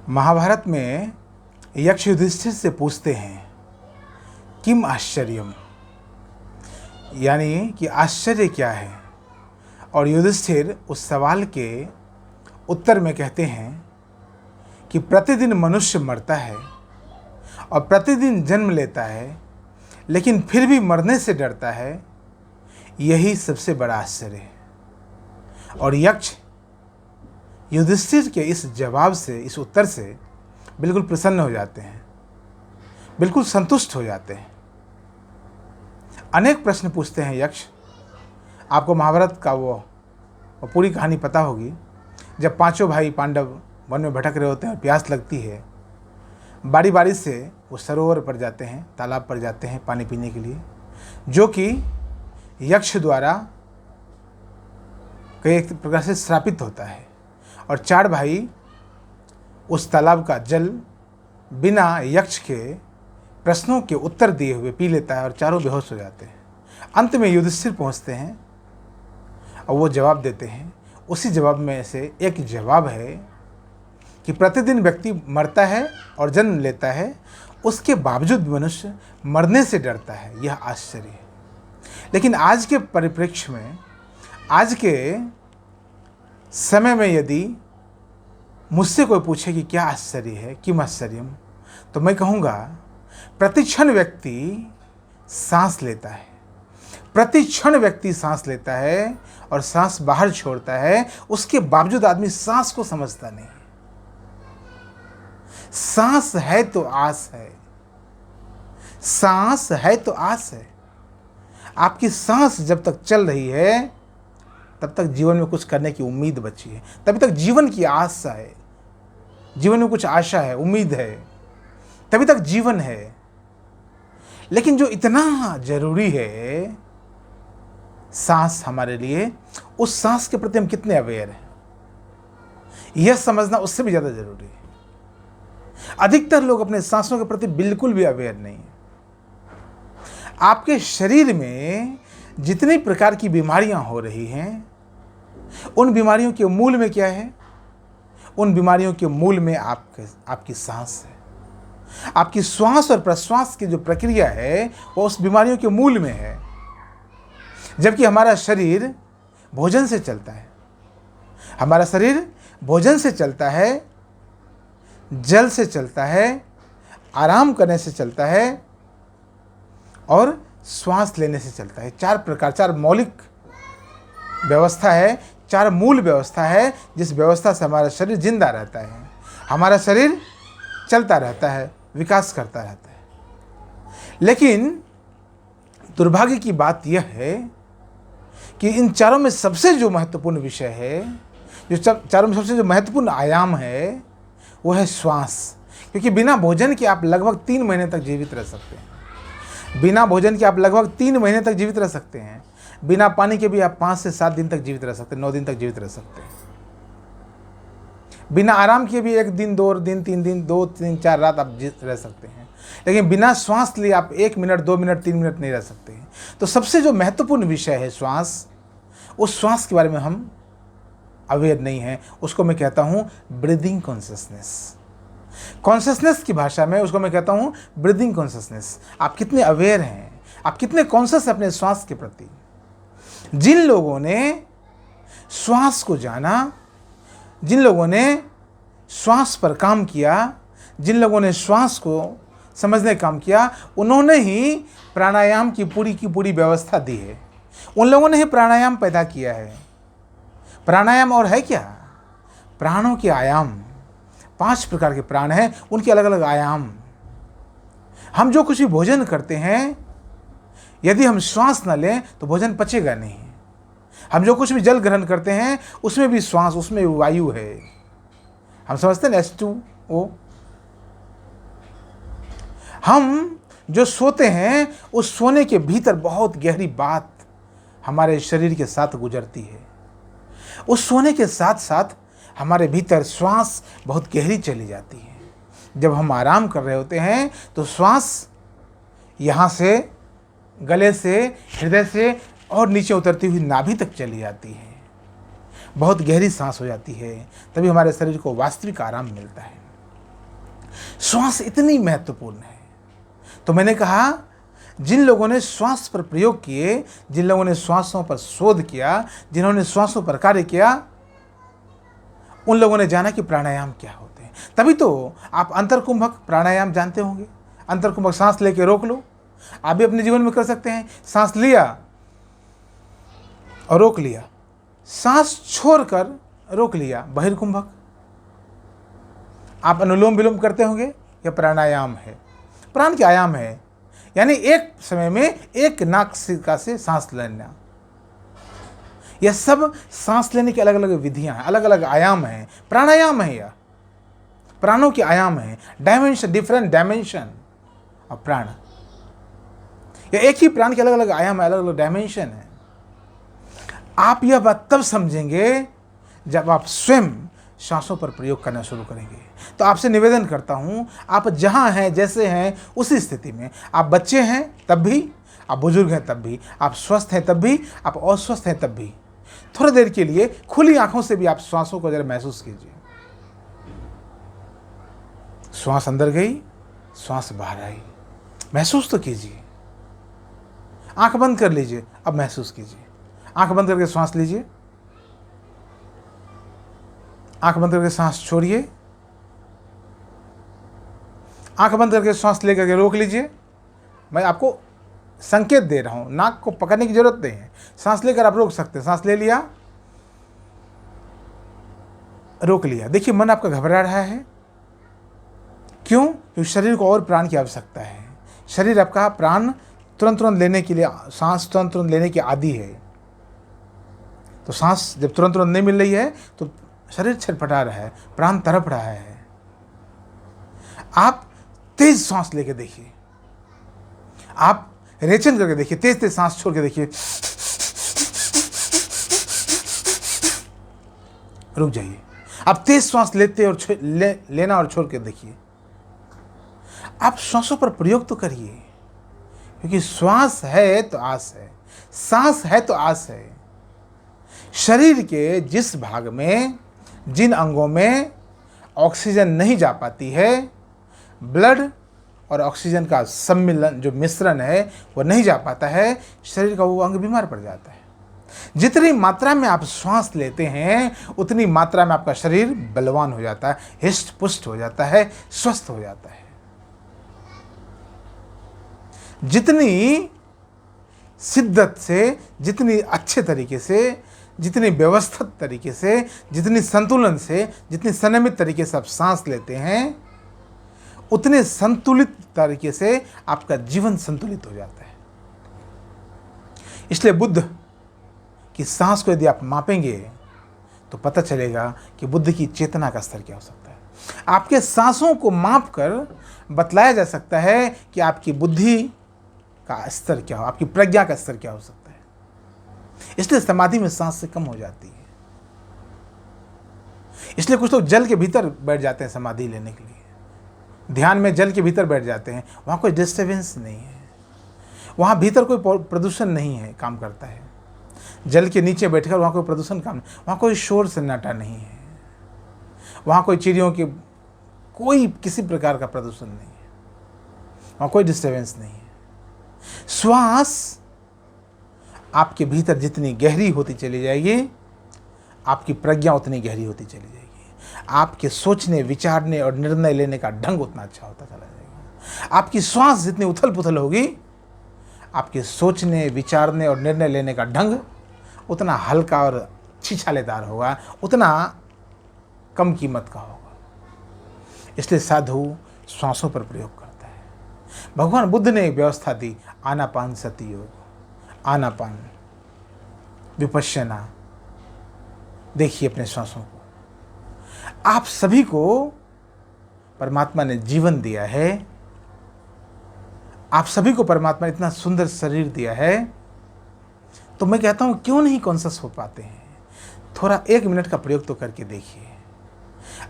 महाभारत में यक्ष युधिष्ठिर से पूछते हैं किम आश्चर्यम, यानी कि आश्चर्य क्या है। और युधिष्ठिर उस सवाल के उत्तर में कहते हैं कि प्रतिदिन मनुष्य मरता है और प्रतिदिन जन्म लेता है, लेकिन फिर भी मरने से डरता है, यही सबसे बड़ा आश्चर्य है। और यक्ष युधिष्ठिर के इस जवाब से, इस उत्तर से बिल्कुल प्रसन्न हो जाते हैं, बिल्कुल संतुष्ट हो जाते हैं। अनेक प्रश्न पूछते हैं यक्ष। आपको महाभारत का वो पूरी कहानी पता होगी। जब पांचों भाई पांडव वन में भटक रहे होते हैं और प्यास लगती है, बारी बारी से वो सरोवर पर जाते हैं, तालाब पर जाते हैं पानी पीने के लिए, जो कि यक्ष द्वारा कई एक प्रकार से श्रापित होता है। और चार भाई उस तालाब का जल बिना यक्ष के प्रश्नों के उत्तर दिए हुए पी लेता है और चारों बेहोश हो जाते हैं। अंत में युधिष्ठिर पहुंचते हैं और वो जवाब देते हैं। उसी जवाब में से एक जवाब है कि प्रतिदिन व्यक्ति मरता है और जन्म लेता है, उसके बावजूद मनुष्य मरने से डरता है। यह आश्चर्य है। लेकिन आज के परिप्रेक्ष्य में, आज के समय में यदि मुझसे कोई पूछे कि क्या आश्चर्य है, किम आश्चर्यम, तो मैं कहूँगा प्रतिक्षण व्यक्ति सांस लेता है, प्रतिक्षण व्यक्ति सांस लेता है और सांस बाहर छोड़ता है, उसके बावजूद आदमी सांस को समझता नहीं। सांस है तो आस है, सांस है तो आस है। आपकी सांस जब तक चल रही है तब तक जीवन में कुछ करने की उम्मीद बची है, तभी तक जीवन की आशा है, जीवन में कुछ आशा है, उम्मीद है, तभी तक जीवन है। लेकिन जो इतना जरूरी है सांस हमारे लिए, उस सांस के प्रति हम कितने अवेयर हैं, यह समझना उससे भी ज़्यादा जरूरी है। अधिकतर लोग अपने सांसों के प्रति बिल्कुल भी अवेयर नहीं है। आपके शरीर में जितनी प्रकार की बीमारियां हो रही हैं, उन बीमारियों के मूल में क्या है? उन बीमारियों के मूल में आपकी सांस है। आपकी श्वास और प्रश्वास की जो प्रक्रिया है वो उस बीमारियों के मूल में है। जबकि हमारा शरीर भोजन से चलता है, हमारा शरीर भोजन से चलता है, जल से चलता है, आराम करने से चलता है और श्वास लेने से चलता है। चार मौलिक व्यवस्था है, चार मूल व्यवस्था है, जिस व्यवस्था से हमारा शरीर जिंदा रहता है, हमारा शरीर चलता रहता है, विकास करता रहता है। लेकिन दुर्भाग्य की बात यह है कि इन चारों में सबसे जो महत्वपूर्ण विषय है, जो चारों में सबसे जो महत्वपूर्ण आयाम है, वो है श्वास। क्योंकि बिना भोजन के आप लगभग 3 महीने तक जीवित रह सकते हैं। बिना भोजन के आप लगभग 3 महीने तक जीवित रह सकते हैं। बिना पानी के भी आप 5 से 7 दिन तक जीवित रह सकते हैं, 9 दिन तक जीवित रह सकते हैं। बिना आराम के भी 1 दिन, 2 दिन, 3 दिन, 2, 3, 4 रात आप रह सकते हैं। लेकिन बिना श्वास लिए आप 1 मिनट, 2 मिनट, 3 मिनट नहीं रह सकते हैं। तो सबसे जो महत्वपूर्ण विषय है श्वास, उस श्वास के बारे में हम अवेयर नहीं है। उसको मैं कहता हूँ ब्रीदिंग कॉन्शियसनेस। कॉन्शियसनेस की भाषा में उसको मैं कहता हूँ ब्रीदिंग कॉन्शियसनेस। आप कितने अवेयर हैं, आप कितने कॉन्शियस हैं अपने श्वास के प्रति। जिन लोगों ने श्वास को जाना, जिन लोगों ने श्वास पर काम किया, जिन लोगों ने श्वास को समझने का काम किया, उन्होंने ही प्राणायाम की पूरी व्यवस्था दी है। उन लोगों ने ही प्राणायाम पैदा किया है। प्राणायाम और है क्या? प्राणों के आयाम, 5 प्रकार के प्राण हैं, उनके अलग अलग आयाम। हम जो कुछ भी भोजन करते हैं, यदि हम श्वास न लें तो भोजन पचेगा नहीं। हम जो कुछ भी जल ग्रहण करते हैं, उसमें भी श्वास, उसमें भी वायु है। हम समझते हैं H2O। हम जो सोते हैं, उस सोने के भीतर बहुत गहरी बात हमारे शरीर के साथ गुजरती है। उस सोने के साथ साथ हमारे भीतर श्वास बहुत गहरी चली जाती है। जब हम आराम कर रहे होते हैं तो श्वास यहाँ से, गले से, हृदय से और नीचे उतरती हुई नाभि तक चली जाती है। बहुत गहरी सांस हो जाती है, तभी हमारे शरीर को वास्तविक आराम मिलता है। श्वास इतनी महत्वपूर्ण है। तो मैंने कहा, जिन लोगों ने श्वास पर प्रयोग किए, जिन लोगों ने श्वासों पर शोध किया, जिन्होंने श्वासों पर कार्य किया, उन लोगों ने जाना कि प्राणायाम क्या होते हैं। तभी तो आप अंतर्कुंभक प्राणायाम जानते होंगे। अंतर्कुंभक सांस लेके रोक लो, आप भी अपने जीवन में कर सकते हैं। सांस लिया और रोक लिया, सांस छोड़कर रोक लिया, बहिर्कुंभक। आप अनुलोम विलोम करते होंगे, यह प्राणायाम है, प्राण के आयाम है। यानी एक समय में एक नासिका से सांस लेना। यह सब सांस लेने की अलग अलग विधियां हैं, अलग अलग आयाम हैं। प्राणायाम है, यह प्राणों के आयाम है, डायमेंशन, डिफरेंट डायमेंशन ऑफ प्राण। यह एक ही प्राण के अलग अलग आयाम है, अलग अलग डायमेंशन है। आप यह बात तब समझेंगे जब आप स्वयं सांसों पर प्रयोग करना शुरू करेंगे। तो आपसे निवेदन करता हूं, आप जहां हैं, जैसे हैं, उसी स्थिति में, आप बच्चे हैं तब भी, आप बुजुर्ग हैं तब भी, आप स्वस्थ हैं तब भी, आप अस्वस्थ हैं तब भी, थोड़ी देर के लिए खुली आंखों से भी आप श्वासों को जरा महसूस कीजिए। श्वास अंदर गई, श्वास बाहर आई, महसूस तो कीजिए। आंख बंद कर लीजिए, अब महसूस कीजिए। आंख बंद करके श्वास लीजिए, आंख बंद करके सांस छोड़िए, आंख बंद करके श्वास लेकर के रोक लीजिए। मैं आपको संकेत दे रहा हूं, नाक को पकड़ने की जरूरत नहीं है, सांस लेकर आप रोक सकते हैं। सांस ले लिया, रोक लिया। देखिए मन आपका घबरा रहा है, क्यों? क्योंकि शरीर को और प्राण की आवश्यकता है। शरीर आपका प्राण तुरंत तुरंत लेने के लिए, सांस तुरंत तुरंत लेने की आदी है। तो सांस जब तुरंत तुरंत नहीं मिल रही है तो शरीर छटपटा रहा है, प्राण तड़प रहा है। आप तेज सांस लेके देखिए, आप रेचन करके देखिए, तेज तेज सांस छोड़ के देखिए, रुक जाइए। आप तेज सांस लेते और लेना और छोड़ के देखिए। आप श्वासों पर प्रयोग तो करिए, क्योंकि श्वास है तो आस है, सांस है तो आस है। शरीर के जिस भाग में, जिन अंगों में ऑक्सीजन नहीं जा पाती है, ब्लड और ऑक्सीजन का सम्मिलन, जो मिश्रण है, वो नहीं जा पाता है, शरीर का वो अंग बीमार पड़ जाता है। जितनी मात्रा में आप श्वास लेते हैं, उतनी मात्रा में आपका शरीर बलवान हो जाता है, हिष्ट पुष्ट हो जाता है, स्वस्थ हो जाता है। जितनी शिद्दत से, जितनी अच्छे तरीके से, जितनी व्यवस्थित तरीके से, जितनी संतुलन से, जितनी संयमित तरीके से आप सांस लेते हैं, उतने संतुलित तरीके से आपका जीवन संतुलित हो जाता है। इसलिए बुद्ध की सांस को यदि आप मापेंगे तो पता चलेगा कि बुद्ध की चेतना का स्तर क्या हो सकता है। आपके सांसों को माप कर बतलाया जा सकता है कि आपकी बुद्धि का स्तर क्या हो, आपकी प्रज्ञा का स्तर क्या हो सकता है। इसलिए समाधि में सांस से कम हो जाती है। इसलिए कुछ लोग जल के भीतर बैठ जाते हैं समाधि लेने के लिए, ध्यान में जल के भीतर बैठ जाते हैं। वहाँ कोई डिस्टर्बेंस नहीं है, वहाँ भीतर कोई प्रदूषण नहीं है, काम करता है। जल के नीचे बैठकर वहाँ कोई प्रदूषण काम, वहाँ कोई शोर सन्नाटा नहीं है, वहाँ कोई चिड़ियों की कोई किसी प्रकार का प्रदूषण नहीं है, वहाँ कोई डिस्टर्बेंस नहीं है। श्वास आपके भीतर जितनी गहरी होती चली जाएगी, आपकी प्रज्ञा उतनी गहरी होती चली जाएगी। आपके सोचने, विचारने और निर्णय लेने का ढंग उतना अच्छा होता चला जाएगा। आपकी श्वास जितनी उथल पुथल होगी, आपके सोचने, विचारने और निर्णय लेने का ढंग उतना हल्का और छिछालेदार होगा, उतना कम कीमत का होगा। इसलिए साधु श्वासों पर प्रयोग करता है। भगवान बुद्ध ने एक व्यवस्था दी, आनापान सति योग, आनापान विपश्यना। देखिए अपने श्वासों को। आप सभी को परमात्मा ने जीवन दिया है, आप सभी को परमात्मा ने इतना सुंदर शरीर दिया है, तो मैं कहता हूं क्यों नहीं कॉन्शियस हो पाते हैं। थोड़ा 1 मिनट का प्रयोग तो करके देखिए,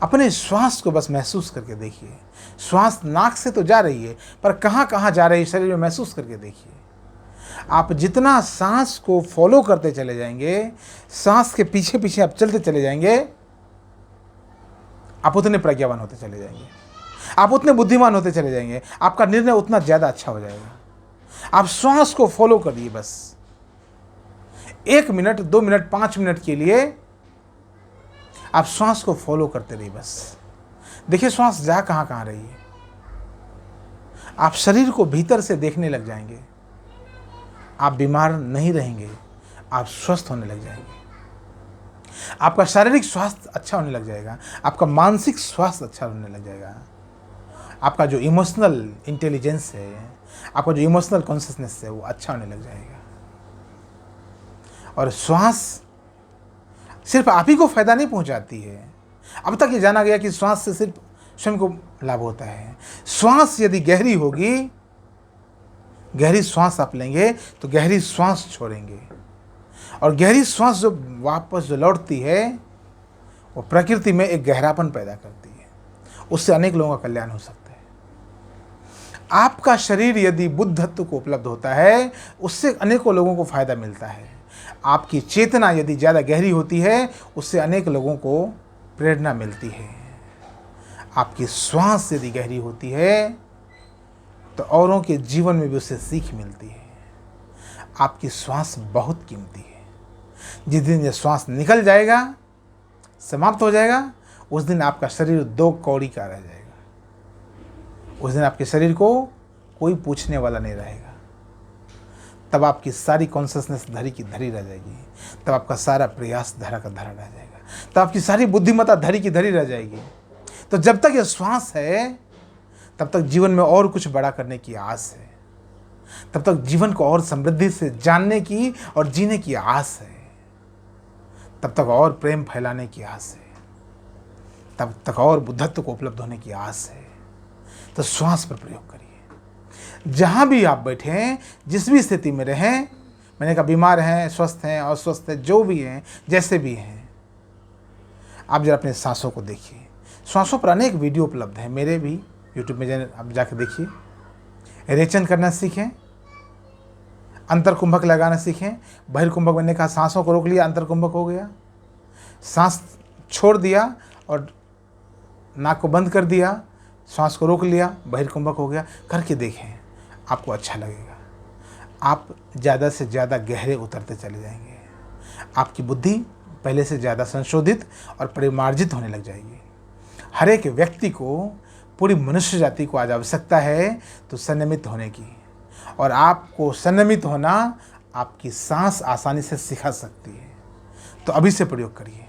अपने श्वास को बस महसूस करके देखिए। श्वास नाक से तो जा रही है, पर कहाँ कहाँ जा रही है शरीर में महसूस करके देखिए। आप जितना सांस को फॉलो करते चले जाएंगे, सांस के पीछे पीछे आप चलते चले जाएंगे, आप उतने प्रज्ञावान होते चले जाएंगे। आप उतने बुद्धिमान होते चले जाएंगे, आपका निर्णय उतना ज़्यादा अच्छा हो जाएगा। आप श्वास को फॉलो करिए, बस 1 मिनट, 2 मिनट, 5 मिनट के लिए आप श्वास को फॉलो करते रहिए। बस देखिए श्वास जा कहाँ कहाँ रही है। आप शरीर को भीतर से देखने लग जाएंगे। आप बीमार नहीं रहेंगे, आप स्वस्थ होने लग जाएंगे। आपका शारीरिक स्वास्थ्य अच्छा होने लग जाएगा, आपका मानसिक स्वास्थ्य अच्छा होने लग जाएगा। आपका जो इमोशनल इंटेलिजेंस है, आपका जो इमोशनल कॉन्शियसनेस है, वो अच्छा होने लग जाएगा। और श्वास सिर्फ आप ही को फायदा नहीं पहुंचाती है। अब तक ये जाना गया कि श्वास से सिर्फ स्वयं को लाभ होता है। श्वास यदि गहरी होगी, गहरी श्वास आप लेंगे तो गहरी श्वास छोड़ेंगे, और गहरी श्वास जो वापस जो लौटती है वो प्रकृति में एक गहरापन पैदा करती है। उससे अनेक लोगों का कल्याण हो सकता है। आपका शरीर यदि बुद्धत्व को उपलब्ध होता है, उससे अनेकों लोगों को फायदा मिलता है। आपकी चेतना यदि ज़्यादा गहरी होती है, उससे अनेक लोगों को प्रेरणा मिलती है। आपकी श्वास यदि गहरी होती है तो औरों के जीवन में भी उससे सीख मिलती है। आपकी श्वास बहुत कीमती है। जिस दिन ये श्वास निकल जाएगा, समाप्त हो जाएगा, उस दिन आपका शरीर 2 कौड़ी का रह जाएगा। उस दिन आपके शरीर को कोई पूछने वाला नहीं रहेगा। तब आपकी सारी कॉन्शसनेस धरी की धरी रह जाएगी। तब आपका सारा प्रयास धरा का धरा रह जाएगा। तब आपकी सारी बुद्धिमत्ता धरी की धरी रह जाएगी। तो जब तक ये श्वास है, तब तक जीवन में और कुछ बड़ा करने की आस है। तब तक जीवन को और समृद्धि से जानने की और जीने की आस है। तब तक और प्रेम फैलाने की आस है। तब तक और बुद्धत्व को उपलब्ध होने की आस है। तो श्वास पर प्रयोग करिए। जहाँ भी आप बैठे हैं, जिस भी स्थिति में रहें, मैंने कहा बीमार हैं, स्वस्थ हैं, अस्वस्थ हैं, जो भी हैं, जैसे भी हैं, आप जरा अपने सांसों को देखिए। श्वासों पर अनेक वीडियो उपलब्ध हैं, मेरे भी यूट्यूब में आप जाकर देखिए। रेचन करना सीखें, अंतर कुंभक लगाना सीखें। बहिर्कुंभक मैंने कहा सांसों को रोक लिया, अंतर कुंभक हो गया। सांस छोड़ दिया और नाक को बंद कर दिया, सांस को रोक लिया, बहिर्कुंभक हो गया। करके देखें, आपको अच्छा लगेगा। आप ज़्यादा से ज़्यादा गहरे उतरते चले जाएंगे। आपकी बुद्धि पहले से ज़्यादा संशोधित और परिमार्जित होने लग जाएगी। हर एक व्यक्ति को, पूरी मनुष्य जाति को आज आवश्यकता है तो संयमित होने की, और आपको संयमित होना आपकी सांस आसानी से सिखा सकती है। तो अभी से प्रयोग करिए।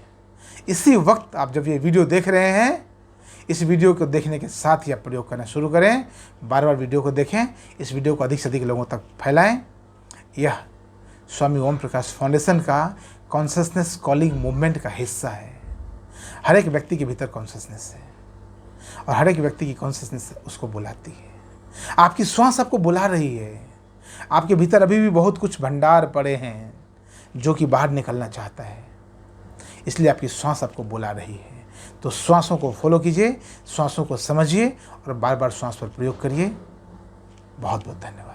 इसी वक्त आप जब ये वीडियो देख रहे हैं, इस वीडियो को देखने के साथ ही आप प्रयोग करना शुरू करें। बार बार वीडियो को देखें, इस वीडियो को अधिक से अधिक लोगों तक फैलाएं। यह स्वामी ओम प्रकाश फाउंडेशन का कॉन्शसनेस कॉलिंग मूवमेंट का हिस्सा है। हर एक व्यक्ति के भीतर कॉन्शसनेस है, और हर एक व्यक्ति की कॉन्शसनेस उसको बुलाती है। आपकी श्वास आपको बुला रही है। आपके भीतर अभी भी बहुत कुछ भंडार पड़े हैं जो कि बाहर निकलना चाहता है, इसलिए आपकी श्वास आपको बुला रही है। तो श्वासों को फॉलो कीजिए, श्वासों को समझिए और बार बार श्वास पर प्रयोग करिए। बहुत बहुत धन्यवाद।